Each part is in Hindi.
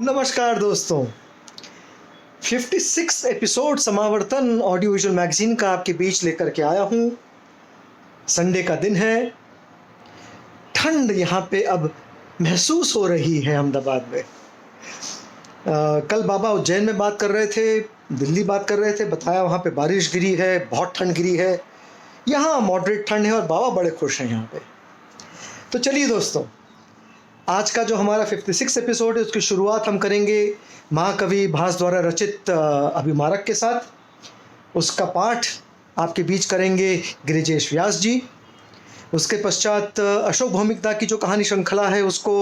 नमस्कार दोस्तों। 56 एपिसोड समावर्तन ऑडियो विजुअल मैगजीन का आपके बीच लेकर के आया हूँ। संडे का दिन है। ठंड यहाँ पे अब महसूस हो रही है अहमदाबाद में। कल बाबा उज्जैन में बात कर रहे थे, दिल्ली बात कर रहे थे, बताया वहाँ पे बारिश गिरी है, बहुत ठंड गिरी है। यहाँ मॉडरेट ठंड है और बाबा बड़े खुश हैं यहाँ पे। तो चलिए दोस्तों, आज का जो हमारा 56 एपिसोड है उसकी शुरुआत हम करेंगे महाकवि भास द्वारा रचित अभिमारक के साथ। उसका पाठ आपके बीच करेंगे गिरिजेश व्यास जी। उसके पश्चात अशोक भौमिकदा की जो कहानी श्रृंखला है उसको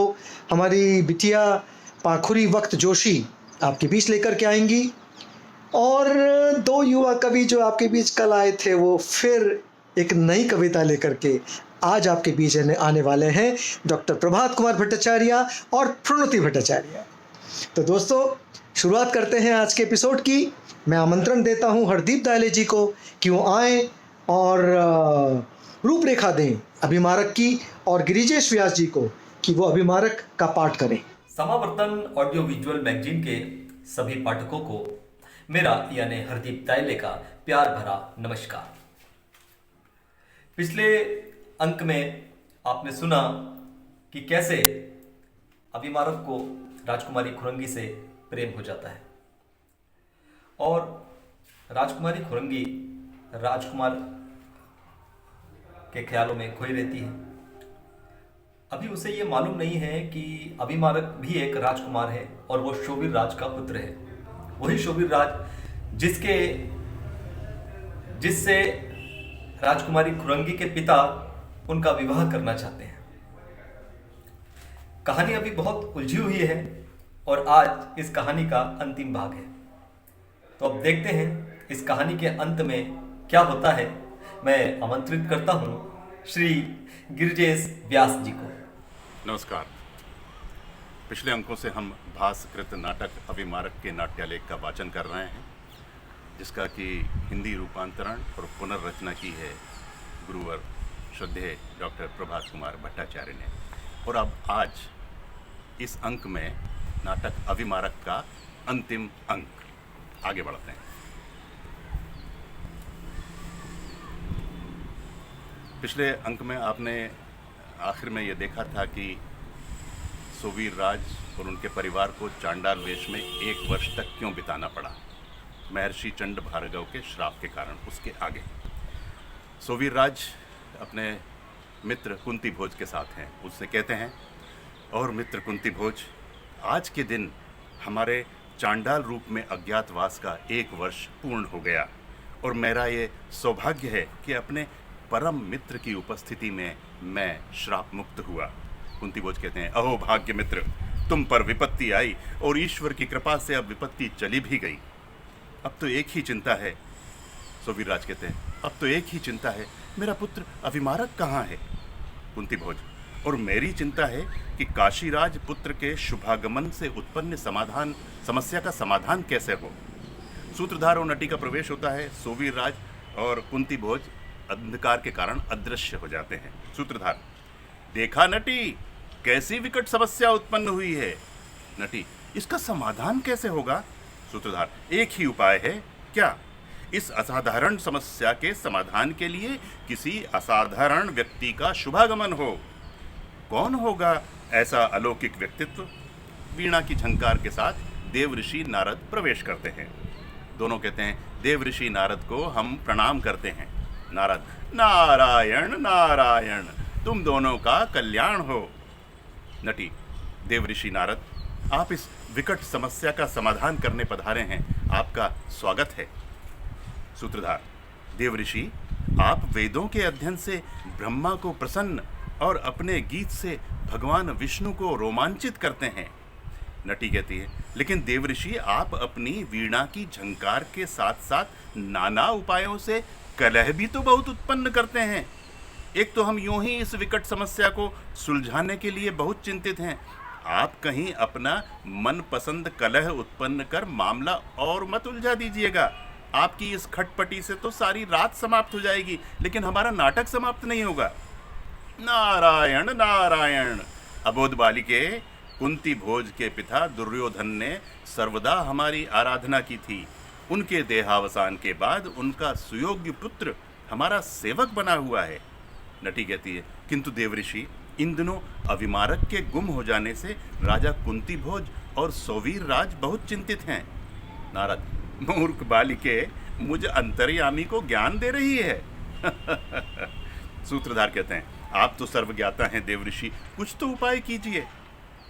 हमारी बिटिया पाखुरी वक्त जोशी आपके बीच लेकर के आएंगी। और दो युवा कवि जो आपके बीच कल आए थे वो फिर एक नई कविता लेकर के आज आपके बीच आने वाले हैं, डॉक्टर प्रभात कुमार भट्टाचार्य और प्रणति भट्टाचार्य। तो दोस्तों, शुरुआत करते हैं आज के एपिसोड की। मैं आमंत्रण देता हूं हरदीप दायले जी को कि वो आएँ और रूपरेखा दें अभिमारक की, और गिरिजेश व्यास जी को कि वो अभिमारक का पाठ करें। समावर्तन ऑडियो विजुअल मैगजीन के सभी पाठकों को मेरा यानी हरदीप दायले का प्यार भरा नमस्कार। पिछले अंक में आपने सुना कि कैसे अभिमारक को राजकुमारी खुरंगी से प्रेम हो जाता है और राजकुमारी खुरंगी राजकुमार के ख्यालों में खोई रहती है। अभी उसे ये मालूम नहीं है कि अभिमारक भी एक राजकुमार है और वो शोभिर राज का पुत्र है। वही शोभिर राज जिससे राजकुमारी खुरंगी के पिता उनका विवाह करना चाहते हैं। कहानी अभी बहुत उलझी हुई है और आज इस कहानी का अंतिम भाग है। तो अब देखते हैं इस कहानी के अंत में क्या होता है। मैं आमंत्रित करता हूं श्री गिरिजेश व्यास जी को। नमस्कार। पिछले अंकों से हम भासकृत नाटक अभिमारक के नाट्यालेख का वाचन कर रहे हैं, जिसका कि हिंदी रूपांतरण और पुनर्रचना की है गुरुवर श्रद्धेय डॉक्टर प्रभात कुमार भट्टाचार्य ने। और अब आज इस अंक में नाटक अभिमारक का अंतिम अंक। आगे बढ़ते हैं। पिछले अंक में आपने आखिर में ये देखा था कि सोवीर राज और उनके परिवार को चांडाल वेश में 1 वर्ष तक क्यों बिताना पड़ा, महर्षि चंड भार्गव के श्राप के कारण। उसके आगे सोवीर राज अपने मित्र कुंती भोज के साथ हैं। उससे कहते हैं, और मित्र कुंती भोज, आज के दिन हमारे चांडाल रूप में अज्ञातवास का 1 वर्ष पूर्ण हो गया और मेरा ये सौभाग्य है कि अपने परम मित्र की उपस्थिति में मैं श्राप मुक्त हुआ। कुंती भोज कहते हैं, अहो भाग्य मित्र, तुम पर विपत्ति आई और ईश्वर की कृपा से अब विपत्ति चली भी गई। अब तो एक ही चिंता है। सोवीर राज कहते हैं, अब तो एक ही चिंता है, मेरा पुत्र अभिमारक कहाँ है। कुंती भोज, और मेरी चिंता है कि काशीराज पुत्र के शुभागमन से उत्पन्न समस्या का समाधान कैसे हो। सूत्रधार और नटी का प्रवेश होता है। सोवीर राज और कुंती भोज अंधकार के कारण अदृश्य हो जाते हैं। सूत्रधार, देखा नटी, कैसी विकट समस्या उत्पन्न हुई है। नटी, इसका समाधान कैसे होगा। सूत्रधार, एक ही उपाय है। क्या। इस असाधारण समस्या के समाधान के लिए किसी असाधारण व्यक्ति का शुभागमन हो। कौन होगा ऐसा अलौकिक व्यक्तित्व। वीणा की झंकार के साथ देव ऋषि नारद प्रवेश करते हैं। दोनों कहते हैं, देव ऋषि नारद को हम प्रणाम करते हैं। नारद, नारायण नारायण, तुम दोनों का कल्याण हो। नटी, देव ऋषि नारद, आप इस विकट समस्या का समाधान करने पधारे हैं, आपका स्वागत है। सूत्रधार, देव ऋषि, आप वेदों के अध्ययन से ब्रह्मा को प्रसन्न और अपने गीत से भगवान विष्णु को रोमांचित करते हैं। नटी कहती है, लेकिन देव ऋषि, आप अपनी वीणा की झंकार के साथ साथ नाना उपायों से कलह भी तो बहुत उत्पन्न करते हैं। एक तो हम यूं ही इस विकट समस्या को सुलझाने के लिए बहुत चिंतित हैं, आप कहीं अपना मनपसंद कलह उत्पन्न कर मामला और मत उलझा दीजिएगा। आपकी इस खटपटी से तो सारी रात समाप्त हो जाएगी, लेकिन हमारा नाटक समाप्त नहीं होगा। नारायण नारायण, अबोध बालिके, कुंती भोज के पिता दुर्योधन ने सर्वदा हमारी आराधना की थी। उनके देहावसान के बाद उनका सुयोग्य पुत्र हमारा सेवक बना हुआ है। नटी कहती है, किंतु देवऋषि, इन दिनों अविमारक के गुम हो जाने से राजा कुंती भोज और सौवीर राज बहुत चिंतित हैं। नारद, मूर्ख बालिके, मुझ अंतर्यामी को ज्ञान दे रही है। सूत्रधार कहते हैं, आप तो सर्वज्ञाता हैं देवऋषि, कुछ तो उपाय कीजिए।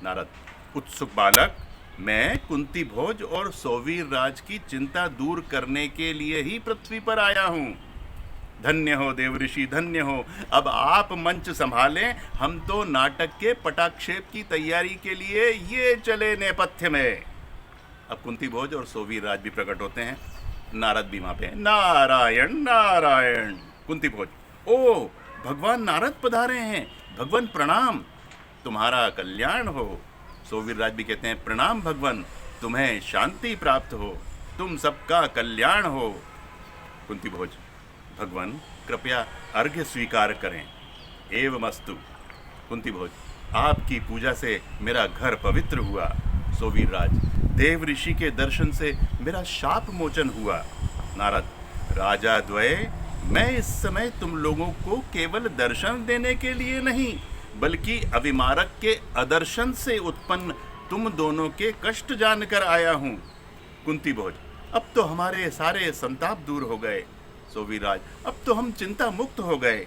नारद, उत्सुक बालक, मैं कुंती भोज और सौवीर राज की चिंता दूर करने के लिए ही पृथ्वी पर आया हूं। धन्य हो देवऋषि, धन्य हो। अब आप मंच संभालें, हम तो नाटक के पटाक्षेप की तैयारी के लिए ये चले नेपथ्य में। अब कुंती भोज और सौवीर राज भी प्रकट होते हैं। नारद भी वहां पे हैं। नारायण नारायण। कुंती भोज, ओ भगवान नारद पधारे हैं, भगवान प्रणाम, तुम्हारा कल्याण हो। सौवीर राज भी कहते हैं, प्रणाम भगवान, तुम्हें शांति प्राप्त हो, तुम सबका कल्याण हो। कुंती भोज, भगवान कृपया अर्घ्य स्वीकार करें। एवमस्तु। कुंती भोज, आपकी पूजा से मेरा घर पवित्र हुआ। सौवीर राज, देव ऋषि के दर्शन से मेरा शाप मोचन हुआ। नारद, राजा द्वय, मैं इस समय तुम लोगों को केवल दर्शन देने के लिए नहीं, बल्कि अविमारक के अदर्शन से उत्पन्न तुम दोनों के कष्ट जानकर आया हूं। कुंती भोज, अब तो हमारे सारे संताप दूर हो गए। सौवीर राज, अब तो हम चिंता मुक्त हो गए।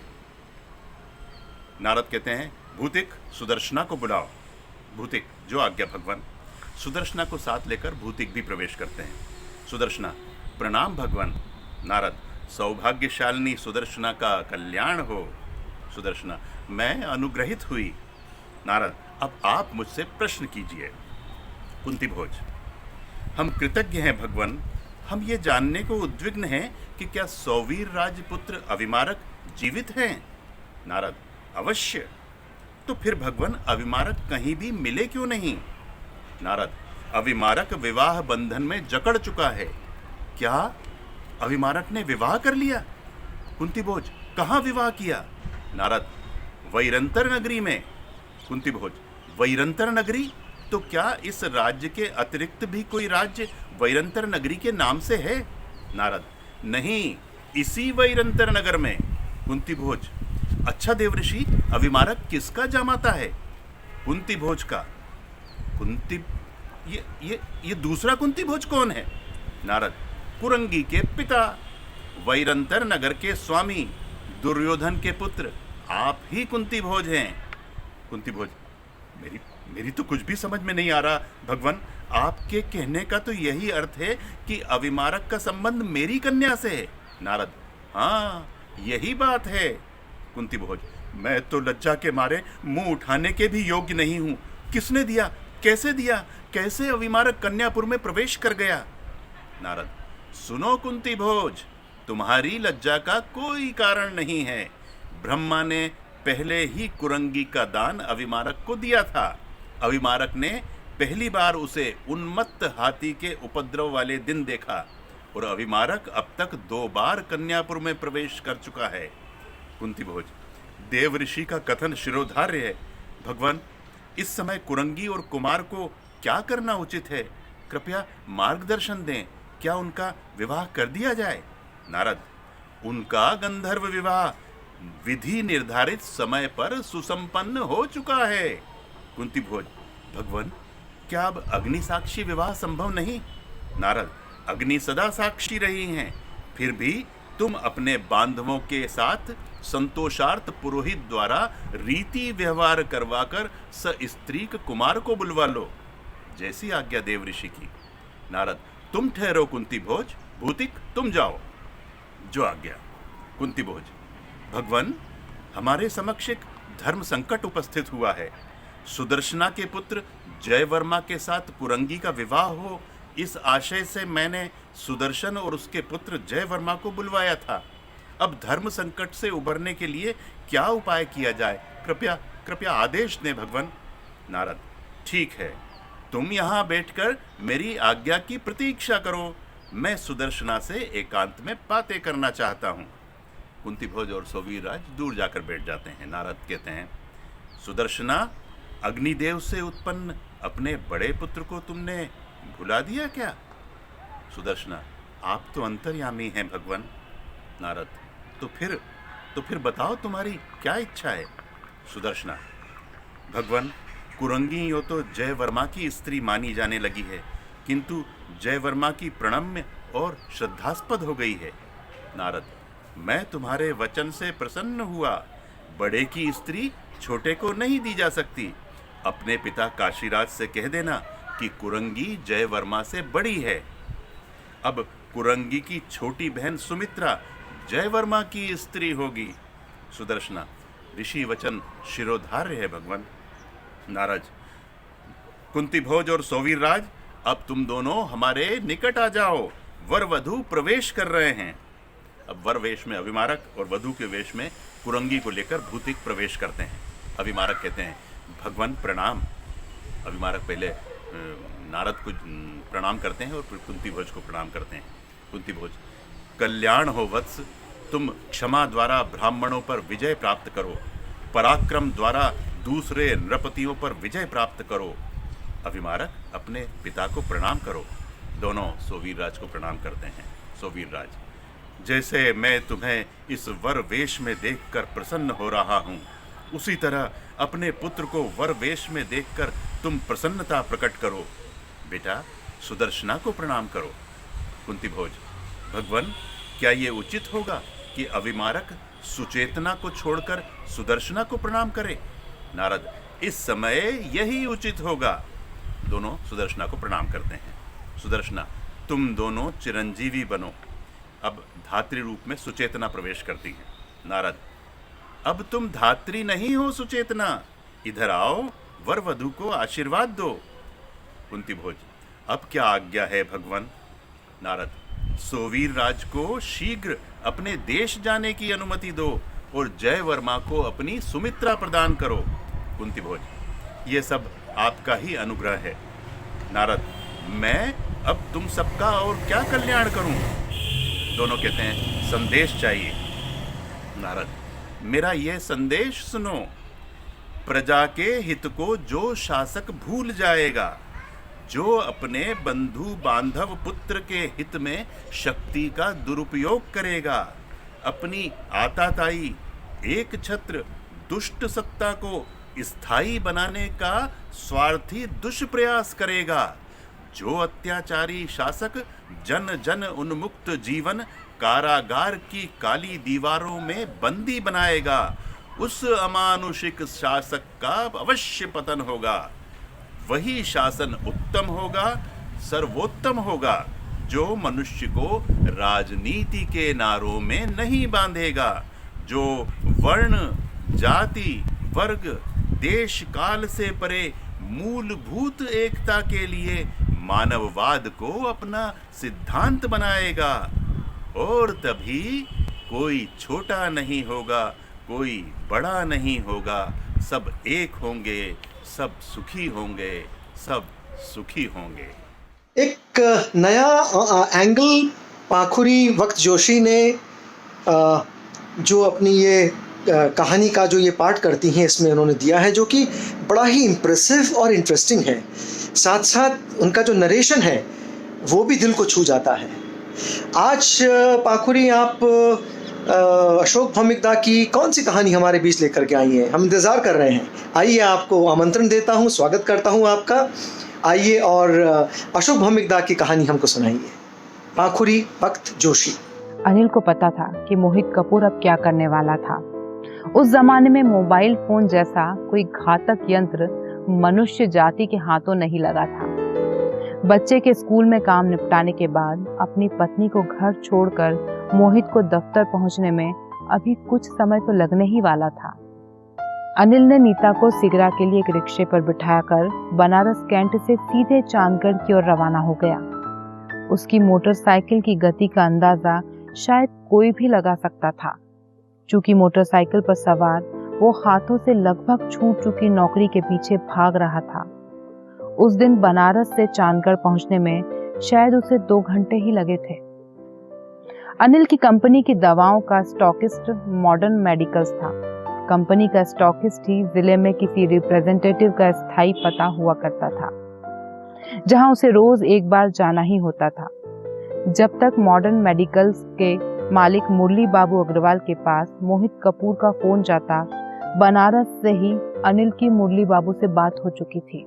नारद कहते हैं, भूतिक, सुदर्शना को बुलाओ। भूतिक, जो आज्ञा भगवान। सुदर्शना को साथ लेकर भूतिक भी प्रवेश करते हैं। सुदर्शना, प्रणाम भगवान। नारद, सौभाग्यशालिनी सुदर्शना का कल्याण हो। सुदर्शना, मैं अनुग्रहित हुई। नारद, अब आप मुझसे प्रश्न कीजिए। कुंती भोज, हम कृतज्ञ हैं भगवान, हम ये जानने को उद्विग्न हैं कि क्या सौवीर राजपुत्र अविमारक जीवित हैं। नारद, अवश्य। तो फिर भगवान अविमारक कहीं भी मिले क्यों नहीं। नारद, अविमारक विवाह बंधन में जकड़ चुका है। क्या अविमारक ने विवाह कर लिया। कुंती भोज, कहाँ विवाह किया। नारद, वैरंतर नगरी में। कुंती भोज, वैरंतर नगरी, तो क्या इस राज्य के अतिरिक्त भी कोई राज्य वैरंतर नगरी के नाम से है। नारद, नहीं, इसी वैरंतर नगर में। कुंती भोज, अच्छा देवऋषि, अविमारक किसका जामाता है। कुंती भोज का। कुंती, ये दूसरा कुंती भोज कौन है। नारद, कुरंगी के पिता, वैरंतर नगर के स्वामी, दुर्योधन के पुत्र, आप ही कुंती भोज हैं। कुंती भोज, मेरी तो कुछ भी समझ में नहीं आ रहा भगवान, आपके कहने का तो यही अर्थ है कि अविमारक का संबंध मेरी कन्या से है। नारद, हाँ, यही बात है। कुंती भोज, मैं तो लज्जा के मारे मुंह उठाने के भी योग्य नहीं हूं। किसने दिया, कैसे दिया, कैसे अविमारक कन्यापुर में प्रवेश कर गया। नारद, सुनो कुंती भोज, तुम्हारी लज्जा का कोई कारण नहीं है। ब्रह्मा ने पहले ही कुरंगी का दान अविमारक को दिया था। अविमारक ने पहली बार उसे उन्मत्त हाथी के उपद्रव वाले दिन देखा और अविमारक अब तक 2 बार कन्यापुर में प्रवेश कर चुका है। कुंती भोज, देव ऋषि का कथन शिरोधार्य है। भगवान, इस समय कुरंगी और कुमार को क्या करना उचित है, कृपया मार्गदर्शन दें। क्या उनका विवाह कर दिया जाए। नारद, उनका गंधर्व विवाह विधि निर्धारित समय पर सुसंपन्न हो चुका है। कुंती भोज, भगवान, क्या अब अग्नि साक्षी विवाह संभव नहीं। नारद, अग्नि सदा साक्षी रही हैं, फिर भी तुम अपने बांधवों के साथ संतोषार्थ पुरोहित द्वारा रीति व्यवहार करवाकर सस्त्रीक कुमार को बुलवा लो, जैसी आज्ञा देव ऋषि की। नारद, तुम ठहरो कुंती भोज, भूतिक तुम जाओ, जो आज्ञा। कुंती भोज, भगवान, हमारे समक्ष एक धर्म संकट उपस्थित हुआ है। सुदर्शना के पुत्र जयवर्मा के साथ कुरंगी का विवाह हो, इस आशय से मैंने सुदर्शन और उसके पुत्र जयवर्मा को बुलवाया था। अब धर्म संकट से उबरने के लिए क्या उपाय किया जाए, कृपया आदेश दें भगवान। नारद, ठीक है, तुम यहाँ बैठकर मेरी आज्ञा की प्रतीक्षा करो, मैं सुदर्शना से एकांत में बातें करना चाहता हूँ। कुंती भोज और सौवीर राज दूर जाकर बैठ जाते हैं। नारद कहते हैं, सुदर्शना, अग्निदेव से उत्पन्न अपने बड़े पुत्र को तुमने भुला दिया क्या? सुदर्शना, आप तो अंतर्यामी हैं भगवान। नारद, तो फिर बताओ तुम्हारी क्या इच्छा है? सुदर्शना, भगवान, कुरंगी यो तो जयवर्मा की स्त्री मानी जाने लगी है, किंतु जयवर्मा की प्रणम्य और श्रद्धास्पद हो गई है। नारद, मैं तुम्हारे वचन से प्रसन्न हुआ। बड़े की स्त्री छोटे को नहीं दी जा सकती। अपने पिता काशीराज से कह देना कि कुरंगी जयवर्मा से बड़ी है। अब कुरंगी की छोटी बहन सुमित्रा जयवर्मा की स्त्री होगी। सुदर्शना, ऋषि वचन शिरोधार्य है भगवान। नारद, कुंती भोज और सोवीर राज, अब तुम दोनों हमारे निकट आ जाओ। वर वधू प्रवेश कर रहे हैं। अब वर वेश में अभिमारक और वधू के वेश में कुरंगी को लेकर भूतिक प्रवेश करते हैं। अभिमारक कहते हैं, भगवान प्रणाम। अभिमारक पहले नारद को प्रणाम करते हैं और फिर कुंती भोज को प्रणाम करते हैं। कुंती भोज, कल्याण हो वत्स, तुम क्षमा द्वारा ब्राह्मणों पर विजय प्राप्त करो, पराक्रम द्वारा दूसरे नृपतियों पर विजय प्राप्त करो। अभिमारक, अपने पिता को प्रणाम करो। दोनों सोवीर राज को प्रणाम करते हैं। सोवीर राज, जैसे मैं तुम्हें इस वर वेश में देखकर प्रसन्न हो रहा हूँ, उसी तरह अपने पुत्र को वर वेश में देखकर तुम प्रसन्नता प्रकट करो। बेटा, सुदर्शना को प्रणाम करो। कुंती भोज, भगवान, क्या ये उचित होगा कि अभिमारक सुचेतना को छोड़कर सुदर्शना को प्रणाम करे? नारद, इस समय यही उचित होगा। दोनों सुदर्शना को प्रणाम करते हैं। सुदर्शना, तुम दोनों चिरंजीवी बनो। अब धात्री रूप में सुचेतना प्रवेश करती है। नारद, अब तुम धात्री नहीं हो सुचेतना, इधर आओ, वर वधू को आशीर्वाद दो। कुंती भोज, अब क्या आज्ञा है भगवान? नारद, सोवीर राज को शीघ्र अपने देश जाने की अनुमति दो और जयवर्मा को अपनी सुमित्रा प्रदान करो। कुंती भोज, ये सब आपका ही अनुग्रह है। नारद, मैं अब तुम सबका और क्या कल्याण करूं? दोनों कहते हैं, संदेश चाहिए। नारद, मेरा यह संदेश सुनो। प्रजा के हित को जो शासक भूल जाएगा, जो अपने बंधु बांधव पुत्र के हित में शक्ति का दुरुपयोग करेगा, अपनी आताताई एक छत्र दुष्ट सत्ता को स्थायी बनाने का स्वार्थी दुष्प्रयास करेगा, जो अत्याचारी शासक जन जन उन्मुक्त जीवन कारागार की काली दीवारों में बंदी बनाएगा, उस अमानुषिक शासक का अवश्य पतन होगा। वही शासन उत्तम होगा, सर्वोत्तम होगा, जो मनुष्य को राजनीति के नारों में नहीं बांधेगा, जो वर्ण, जाति, वर्ग, देश काल से परे मूलभूत एकता के लिए मानववाद को अपना सिद्धांत बनाएगा। और तभी कोई छोटा नहीं होगा, कोई बड़ा नहीं होगा, सब एक होंगे, सब सुखी होंगे, सब सुखी होंगे। एक नया एंगल पाखुरी वक्त जोशी ने जो अपनी ये कहानी का जो ये पार्ट करती हैं, इसमें उन्होंने दिया है, जो कि बड़ा ही इम्प्रेसिव और इंटरेस्टिंग है। साथ साथ उनका जो नरेशन है वो भी दिल को छू जाता है। आज पाखुरी, आप अशोक भौमिकदा की कौन सी कहानी हमारे बीच लेकर के आई हैं? हम इंतज़ार कर रहे हैं। आइए, आपको आमंत्रण देता हूँ, स्वागत करता हूँ आपका। आइए और अशोक भौमिकदा की कहानी हमको सुनाइए। पाखुरी वक्त जोशी। अनिल को पता था कि मोहित कपूर अब क्या करने वाला था। उस जमाने में मोबाइल फोन जैसा कोई घातक यंत्र मनुष्य जाति के हाथों नहीं लगा था। बच्चे के स्कूल में काम निपटाने के बाद अपनी पत्नी को घर छोड़कर मोहित को दफ्तर पहुंचने में अभी कुछ समय तो लगने ही वाला था। अनिल ने नीता को सिगरा के लिए एक रिक्शे पर बिठाकर बनारस कैंट से सीधे चांदगढ़ की ओर रवाना हो गया। उसकी मोटरसाइकिल की गति का अंदाजा शायद कोई भी लगा सकता था। चूंकि मोटरसाइकिल पर सवार वो हाथों से लगभग छूट चुकी नौकरी के पीछे भाग रहा था। उस दिन बनारस से चांदगढ़ पहुंचने में शायद उसे 2 घंटे ही लगे थे। अनिल की कंपनी की दवाओं का स्टॉकिस्ट मॉडर्न मेडिकल्स था। कंपनी का स्टॉकिस्ट ही जिले में किसी रिप्रेजेंटेटिव का स्थायी पता हुआ करता था, जहां उसे रोज एक बार जाना ही होता था। जब तक मॉडर्न मेडिकल्स के मालिक मुरली बाबू अग्रवाल के पास मोहित कपूर का फोन जाता, बनारस से ही अनिल की मुरली बाबू से बात हो चुकी थी।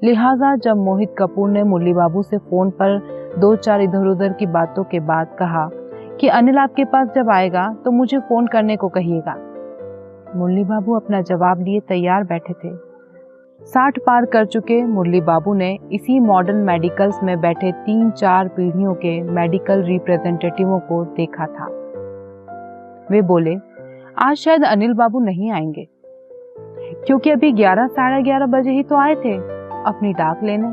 लिहाजा जब मोहित कपूर ने मुरली बाबू से फोन पर 2-4 इधर उधर की बातों के बाद कहा कि अनिल आपके पास जब आएगा तो मुझे फोन करने को कहिएगा, मुरली बाबू अपना जवाब लिए तैयार बैठे थे। 60 पार कर चुके मुरली बाबू ने इसी मॉडर्न मेडिकल्स में बैठे 3-4 पीढ़ियों के मेडिकल रिप्रेजेंटेटिवों को देखा था। वे बोले, आज शायद अनिल बाबू नहीं आएंगे, क्योंकि अभी 11 साढ़े 11 बजे ही तो आए थे अपनी डाक लेने।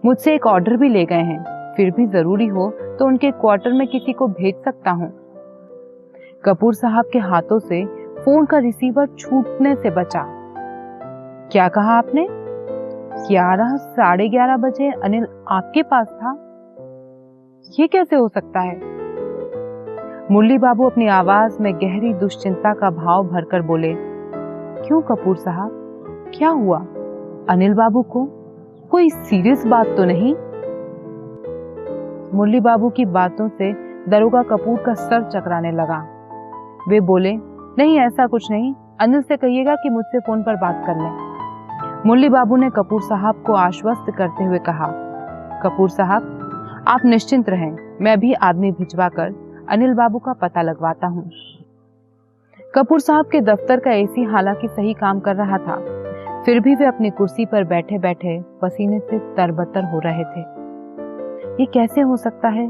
मुझसे एक ऑर्डर भी ले गए हैं, फिर भी जरूरी हो तो उनके क्वार्टर में किसी को भेज सकता हूँ। कपूर साहब के हाथों से फोन का रिसीवर छूटने से बचा। क्या कहा आपने? 11 साढ़े 11 बजे अनिल आपके पास था? ये कैसे हो सकता है? मुरली बाबू अपनी आवाज में गहरी दुश्चिंता का भाव भरकर बोले, क्यों कपूर साहब, क्या हुआ? अनिल बाबू को कोई सीरियस बात तो नहीं? मुरली बाबू की बातों से दरोगा कपूर का सर चकराने लगा। वे बोले, नहीं ऐसा कुछ नहीं, अनिल से कहिएगा कि मुझसे फोन पर बात कर लें। मुरली बाबू ने कपूर साहब को आश्वस्त करते हुए कहा, कपूर साहब आप निश्चिंत रहें, मैं भी आदमी भिजवाकर अनिल बाबू का पता लगवाता हूँ। कपूर साहब के दफ्तर का एसी हालांकि सही काम कर रहा था, फिर भी वे अपनी कुर्सी पर बैठे बैठे पसीने से तरबतर हो रहे थे। ये कैसे हो सकता है?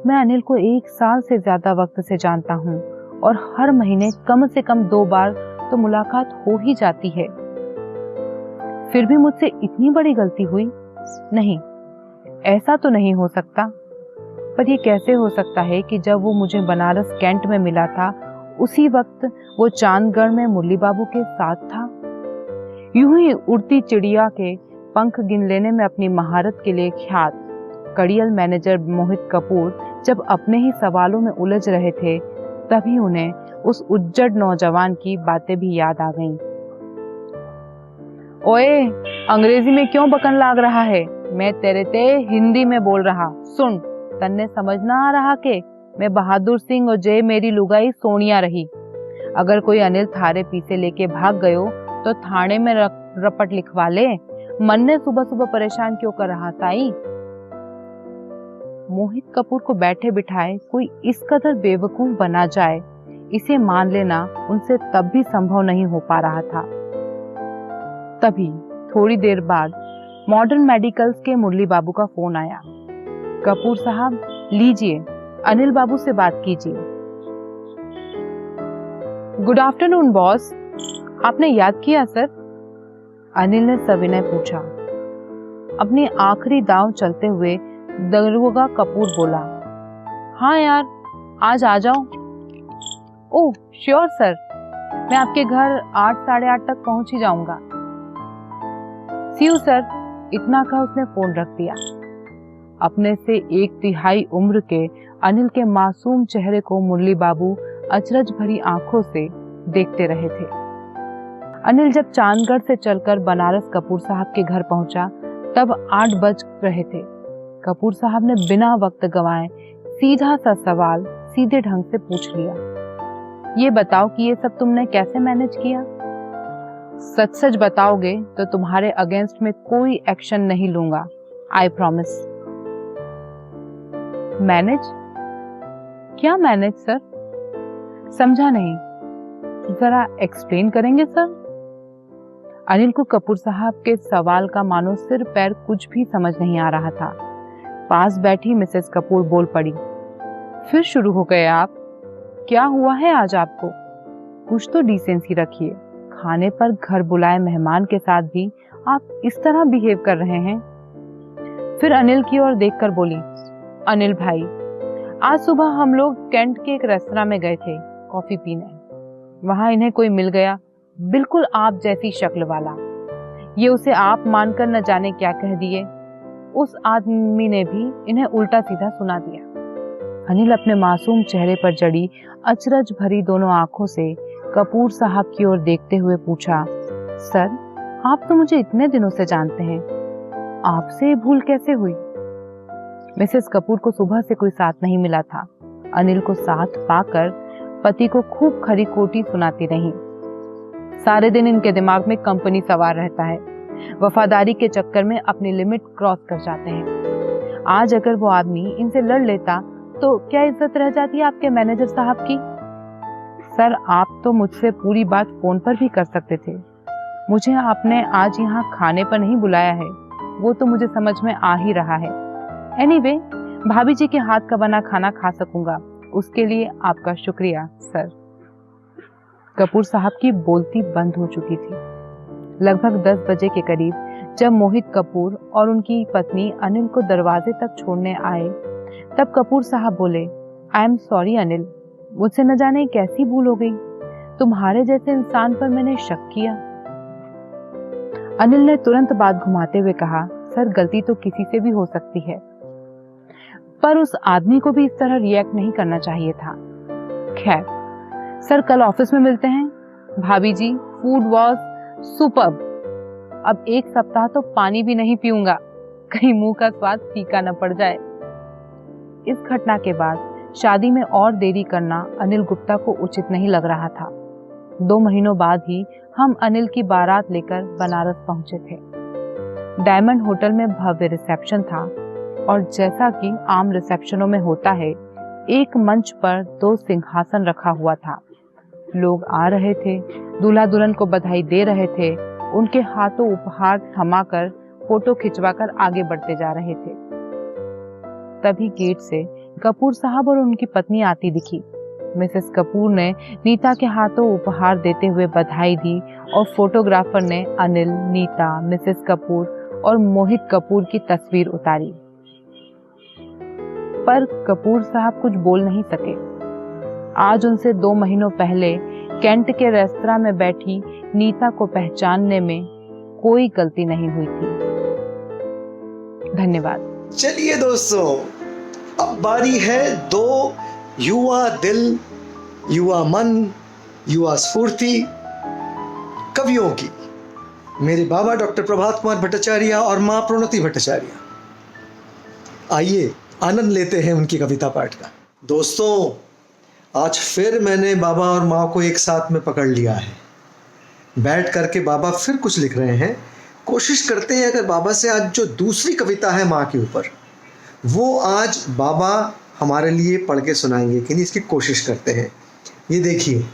मैं अनिल को 1 साल से ज्यादा वक्त से जानता हूँ और हर महीने कम से कम 2 बार तो मुलाकात हो ही जाती है। फिर भी मुझसे इतनी बड़ी गलती हुई? नहीं, ऐसा तो नहीं हो सकता। पर ये कैसे हो सकता है कि जब वो मुझे बनारस कैंट में मिला था, उसी वक्त वो चांदगढ़ में मुरली बाबू के साथ था। यूं ही उड़ती चिड़िया के पंख गिन लेने में अपनी महारत के लिए ख्यात कड़ियल मैनेजर मोहित कपूर जब अपने ही सवालों में उलझ रहे थे, तभी उन्हें उस उज्जड नौजवान की बातें भी याद आ गईं। ओए, अंग्रेजी में क्यों बकन लाग रहा है? मैं तेरे ते हिंदी में बोल रहा, सुन। तन्ने समझ ना आ रहा के मैं बहादुर सिंह और जय मेरी लुगाई सोनिया रही। अगर कोई अनिल थारे पीछे लेके भाग गयो तो थाने में रपट लिखवा ले। मन ने सुबह सुबह परेशान क्यों कर रहा साई? मोहित कपूर को बैठे बिठाए कोई इस कदर बेवकूफ बना जाए, इसे मान लेना उनसे तब भी संभव नहीं हो पा रहा था। तभी थोड़ी देर बाद मॉडर्न मेडिकल्स के मुरली बाबू का फोन आया। कपूर साहब लीजिए, अनिल बाबू से बात कीजिए। गुड आफ्टरनून बॉस, आपने याद किया सर? अनिल ने सविनय पूछा। अपनी आखिरी दांव चलते हुए दरोगा कपूर बोला, हाँ यार, आज आ जाओ। ओह श्योर सर, मैं आपके घर 8 साढ़े 8 तक पहुंच ही जाऊंगा। सी यू सर। इतना कहा उसने फोन रख दिया। अपने से 1/3 उम्र के अनिल के मासूम चेहरे को मुरली बाबू अचरज भरी आंखों से देखते रहे थे। अनिल जब चांदगढ़ से चलकर बनारस कपूर साहब के घर पहुंचा तब 8 बज रहे थे। कपूर साहब ने बिना वक्त गंवाए सीधा सा सवाल सीधे ढंग से पूछ लिया, ये बताओ कि ये सब तुमने कैसे मैनेज किया? सच सच बताओगे तो तुम्हारे अगेंस्ट में कोई एक्शन नहीं लूंगा, आई प्रॉमिस। मैनेज? क्या मैनेज सर? समझा नहीं, जरा एक्सप्लेन करेंगे सर? अनिल को कपूर साहब के सवाल का मानो सिर पैर कुछ भी समझ नहीं आ रहा था। पास बैठी मिसेस कपूर बोल पड़ी, फिर शुरू हो गए आप? क्या हुआ है आज आपको? कुछ तो डिसेंसी रखिए। खाने पर घर बुलाए मेहमान के साथ भी आप इस तरह बिहेव कर रहे हैं। फिर अनिल की ओर देखकर बोली, अनिल भाई, आज सुबह हम लोग कैंट के एक रेस्तरां में गए थे कॉफी पीने। वहां इन्हें कोई मिल गया, बिल्कुल आप जैसी शक्ल वाला। ये उसे आप मानकर न जाने क्या कह दिए। उस आदमी ने भी इन्हें उल्टा सीधा सुना दिया। अनिल अपने मासूम चेहरे पर जड़ी अचरज भरी दोनों आंखों से कपूर साहब की ओर देखते हुए पूछा, सर आप तो मुझे इतने दिनों से जानते हैं, आपसे ये भूल कैसे हुई? मिसेस कपूर को सुबह से कोई साथ नहीं मिला था। अनिल को साथ पाकर पति को खूब खरी खोटी सुनाती रही। सारे दिन इनके दिमाग में कंपनी सवार रहता है, वफादारी के चक्कर में अपनी लिमिट क्रॉस कर जाते हैं। आज अगर वो आदमी इनसे लड़ लेता तो क्या इज्जत रह जाती आपके मैनेजर साहब की? सर आप तो मुझसे पूरी बात फोन पर भी कर सकते थे। मुझे आपने आज यहाँ खाने पर नहीं बुलाया है, वो तो मुझे समझ में आ ही रहा है। एनीवे, भाभी जी के हाथ का बना खाना खा सकूंगा, उसके लिए आपका शुक्रिया सर। कपूर साहब की बोलती बंद हो चुकी थी। लगभग 10 बजे के करीब जब मोहित कपूर और उनकी पत्नी अनिल को दरवाजे तक छोड़ने आए, तब कपूर साहब बोले, आई एम सॉरी अनिल, मुझसे न जाने कैसी भूल हो गई, तुम्हारे जैसे इंसान पर मैंने शक किया। अनिल ने तुरंत बात घुमाते हुए कहा, सर गलती तो किसी से भी हो सकती है, पर उस आदमी को भी इस तरह रिएक्ट नहीं करना चाहिए था। खैर सर कल ऑफिस में मिलते हैं। भाभी जी फूड वॉज सुपर्ब। अब 1 सप्ताह तो पानी भी नहीं पीऊंगा, कहीं मुंह का स्वाद फीका न पड़ जाए। इस घटना के बाद शादी में और देरी करना अनिल गुप्ता को उचित नहीं लग रहा था। 2 महीनों बाद ही हम अनिल की बारात लेकर बनारस पहुंचे थे। डायमंड होटल में भव्य रिसेप्शन था और जैसा कि आम रिसेप्शनों में होता है, एक मंच पर 2 सिंहासन रखा हुआ था। लोग आ रहे थे, दूल्हा दुल्हन को बधाई दे रहे थे, उनके हाथों उपहार थमाकर फोटो खिंचवाकर आगे बढ़ते जा रहे थे। तभी गेट से कपूर साहब और उनकी पत्नी आती दिखी। मिसेस कपूर ने नीता के हाथों उपहार देते हुए बधाई दी और फोटोग्राफर ने अनिल, नीता, मिसेस कपूर और मोहित कपूर की तस्वीर उतारी। पर कपूर साहब कुछ बोल नहीं सके। आज उनसे 2 महीनों पहले कैंट के रेस्तरां में बैठी नीता को पहचानने में कोई गलती नहीं हुई थी। धन्यवाद। चलिए दोस्तों, अब बारी है 2 युवा दिल, युवा मन, युवा स्फूर्ति कवियों की, मेरे बाबा डॉक्टर प्रभात कुमार भट्टाचार्य और माँ प्रणति भट्टाचार्य। आइए आनंद लेते हैं उनकी कविता पाठ का। दोस्तों, आज फिर मैंने बाबा और माँ को एक साथ में पकड़ लिया है। बैठ करके बाबा फिर कुछ लिख रहे हैं। कोशिश करते हैं अगर बाबा से आज जो दूसरी कविता है माँ के ऊपर, वो आज बाबा हमारे लिए पढ़ के सुनाएंगे कि नहीं, इसकी कोशिश करते हैं। ये देखिए,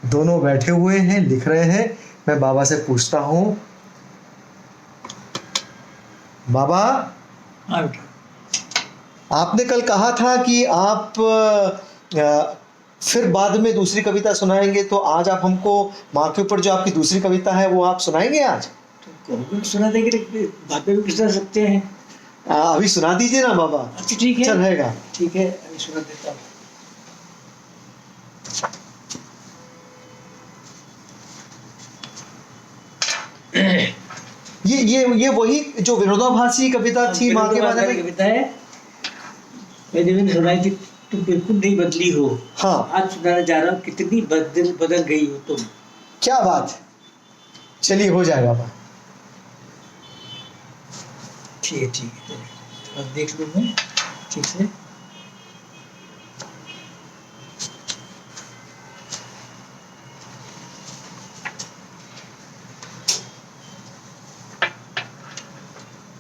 दोनों बैठे हुए हैं, लिख रहे हैं। मैं बाबा से पूछता हूँ, बाबा आपने कल कहा था कि आप फिर बाद में दूसरी कविता सुनाएंगे, तो आज आप हमको माँ के ऊपर जो आपकी दूसरी कविता है वो आप सुनाएंगे आज? तो सुना देंगे, बाद में भी सुना सकते हैं। अभी सुना दीजिए ना बाबा। अच्छा ठीक है, चल रहेगा। ठीक है, अभी सुना देता हूँ। ये वही जो विरोधाभासी कविता थी माँ के बारे में। कविता है, मैंने भी सुनाई थी, तुम बिल्कुल नहीं बदली हो। हाँ, आज सुनाने जा रहा हूँ, कितनी बदल गई हो तुम। क्या बात है। चलिए हो जाएगा बाबा। ठीक है, ठीक है, थोड़ा देख लूँ मैं ठीक से।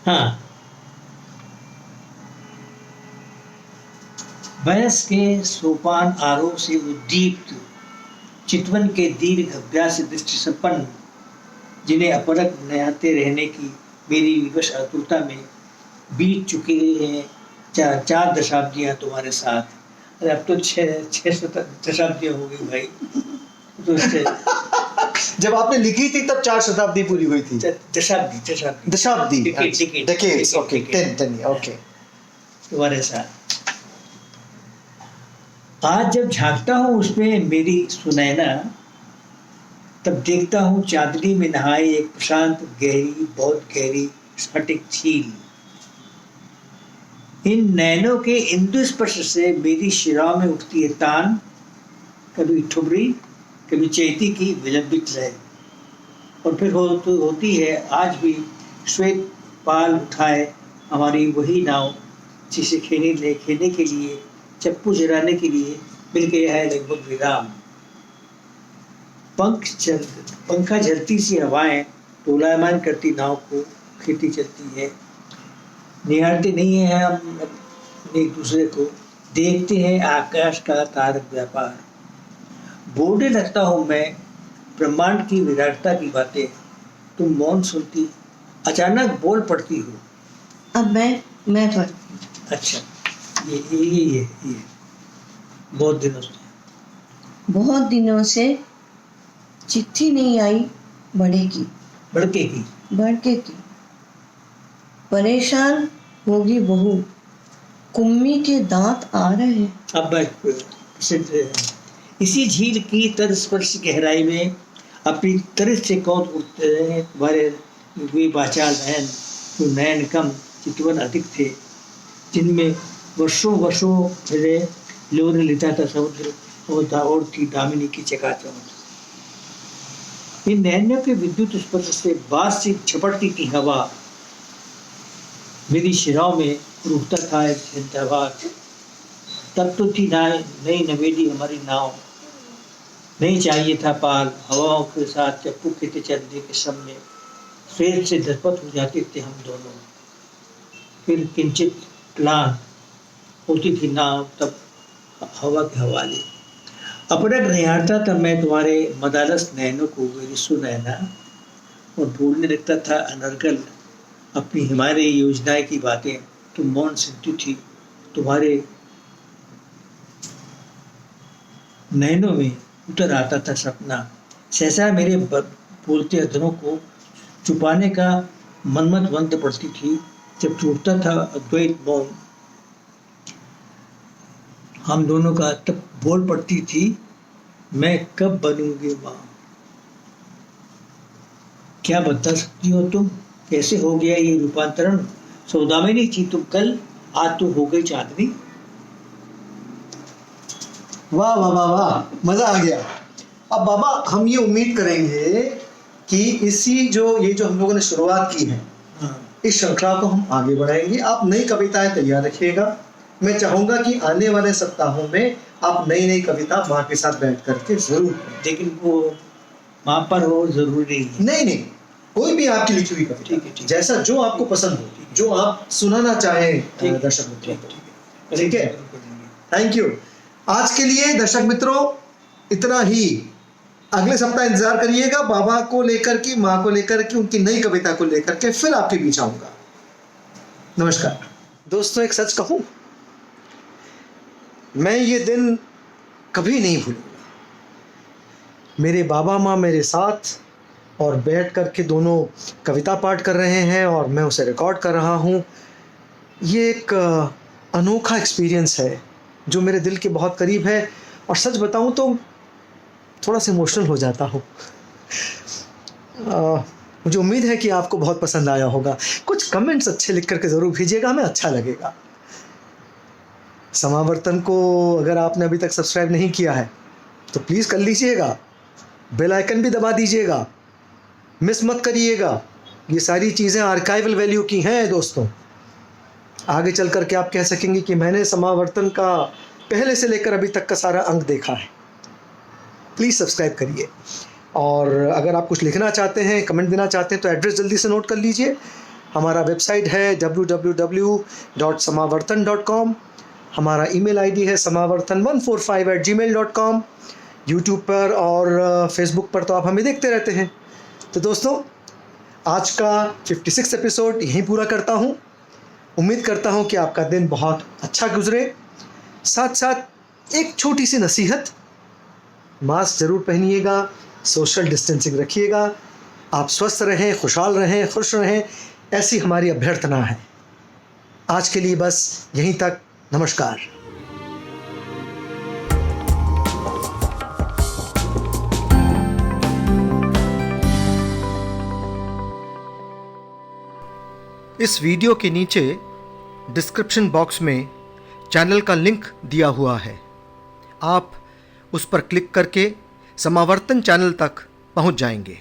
हाँ, वयस के सोपान आरोह से उद्दीप्त चितवन के दीर्घ अभ्यास दृष्टि संपन्न, जिन्हें अपरक नहाते रहने की मेरी विवश आतुरता में बीत चुके हैं 4 दशाब्दियां तुम्हारे साथ। अरे अब तो 6 दशाब्दियां हो गई भाई। तो उससे जब आपने लिखी थी तब 4 शताब्दी पूरी हुई थी। दशाब्दी decades, okay, 10, okay। तुम्हारे साथ आज जब झांकता हूँ उसमें मेरी सुनैना, तब देखता हूँ चांदनी में नहाए एक प्रशांत गहरी, बहुत गहरी स्फटिक झील। इन नैनों के इंदु स्पर्श से मेरी शिराओं में उठती है तान, कभी ठुमरी, कभी चैती की विलंबित रहे। और फिर होती है आज भी श्वेत पाल उठाए हमारी वही नाव, जिसे खेने के लिए, चप्पू चलाने के लिए मिल गया है लगभग विराम। पंखा झलती सी हवाएं डोलायमान करती नाव को खेती चलती है। निहारते नहीं है हम एक दूसरे को, देखते हैं आकाश का तारक व्यापार। बोलने लगता हूँ मैं ब्रह्मांड की विराटता की बातें, तुम मौन सुनती, अचानक बोल पड़ती हो। अब मैं पढ़ती। अच्छा, ये बहुत दिनों से चिट्ठी नहीं आई बड़के की। परेशान होगी बहू, कुम्मी के दांत आ रहे हैं। अब प्रसिद्ध है। इसी झील की तत्स्पर्श गहराई में अपनी तरह से कौन उठते हैं तुम्हारे वे बाचाल नयन, जो नयन कम चितवन अधिक थे, जिनमें वर्षों पहले लोग ने लेता था समुद्र और थी दामिनी की चकाचौंध। इन नैनों के विद्युत स्पर्श से बास से झपटती थी हवा, मेरी शिराओं में रूठता था एक झंझावात। तब तो थी नई नवेली हमारी नाव, नहीं चाहिए था पाल, हवाओं के साथ चप्पू खेते चलने के समय स्वेद से दरपत हो जाते थे हम दोनों। फिर किंचित प्लान होती थी नाव, तब हवा के हवाले अपरग निहारता था मैं तुम्हारे मदालस नैनों को, मेरी सुनैना, और भूलने लगता था अनर्गल अपनी हिमालय योजनाएं की बातें। तुम मौन सुनती थी, तुम्हारे नैनों में उतर आता था सपना। सहसा मेरे बोलते अधरों को छुपाने का मनमत बंद पड़ती थी। जब टूटता था अद्वैत मौन हम दोनों का, तब बोल पड़ती थी, मैं कब बनूंगी माँ। क्या बता सकती हो तुम, कैसे हो गया ये रूपांतरण? सौदामिनी थी तुम कल, आज तो हो गई चांदनी। वाह वाह वाह वाह, मजा आ गया। अब बाबा हम ये उम्मीद करेंगे कि ये जो हम लोगों ने शुरुआत की है, इस श्रृंखला को हम आगे बढ़ाएंगे। आप नई कविताएं तैयार रखिएगा। मैं चाहूंगा कि आने वाले सप्ताहों में आप नई नई कविता माँ के साथ बैठ करके जरूर पढ़ें। लेकिन वो माँ पर हो जरूरी नहीं, कोई भी आपकी लिखी हुई कविता, ठीक है, जैसा जो आपको पसंद हो, जो आप सुनाना चाहें दर्शक मित्रों को, ठीक है। Thank you. आज के लिए दर्शक मित्रों इतना ही। अगले सप्ताह इंतजार करिएगा, बाबा को लेकर के, माँ को लेकर के, उनकी नई कविता को लेकर के फिर आपके बीच आऊंगा। नमस्कार दोस्तों। एक सच कहूं, मैं ये दिन कभी नहीं भूलूंगा। मेरे बाबा माँ मेरे साथ और बैठ कर के दोनों कविता पाठ कर रहे हैं और मैं उसे रिकॉर्ड कर रहा हूँ। ये एक अनोखा एक्सपीरियंस है जो मेरे दिल के बहुत करीब है, और सच बताऊँ तो थोड़ा सा इमोशनल हो जाता हूँ। मुझे उम्मीद है कि आपको बहुत पसंद आया होगा। कुछ कमेंट्स अच्छे लिख करके ज़रूर भेजिएगा, हमें अच्छा लगेगा। समावर्तन को अगर आपने अभी तक सब्सक्राइब नहीं किया है तो प्लीज़ कर लीजिएगा, बेल आइकन भी दबा दीजिएगा, मिस मत करिएगा। ये सारी चीज़ें आर्काइवल वैल्यू की हैं दोस्तों। आगे चल कर के आप कह सकेंगे कि मैंने समावर्तन का पहले से लेकर अभी तक का सारा अंक देखा है। प्लीज़ सब्सक्राइब करिए, और अगर आप कुछ लिखना चाहते हैं, कमेंट देना चाहते हैं तो एड्रेस जल्दी से नोट कर लीजिए। हमारा वेबसाइट है www.samavartan.com। हमारा ईमेल आईडी है samavartan145@gmail.com। यूट्यूब पर और फेसबुक पर तो आप हमें देखते रहते हैं। तो दोस्तों आज का 56 एपिसोड यहीं पूरा करता हूँ। उम्मीद करता हूँ कि आपका दिन बहुत अच्छा गुजरे। साथ साथ एक छोटी सी नसीहत, मास्क ज़रूर पहनिएगा, सोशल डिस्टेंसिंग रखिएगा। आप स्वस्थ रहें, खुशहाल रहें, खुश रहें, ऐसी हमारी अभ्यर्थना है। आज के लिए बस यहीं तक। नमस्कार। इस वीडियो के नीचे डिस्क्रिप्शन बॉक्स में चैनल का लिंक दिया हुआ है। आप उस पर क्लिक करके समावर्तन चैनल तक पहुंच जाएंगे।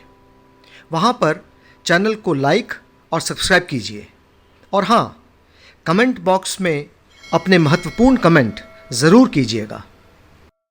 वहां पर चैनल को लाइक और सब्सक्राइब कीजिए और हाँ, कमेंट बॉक्स में अपने महत्वपूर्ण कमेंट ज़रूर कीजिएगा।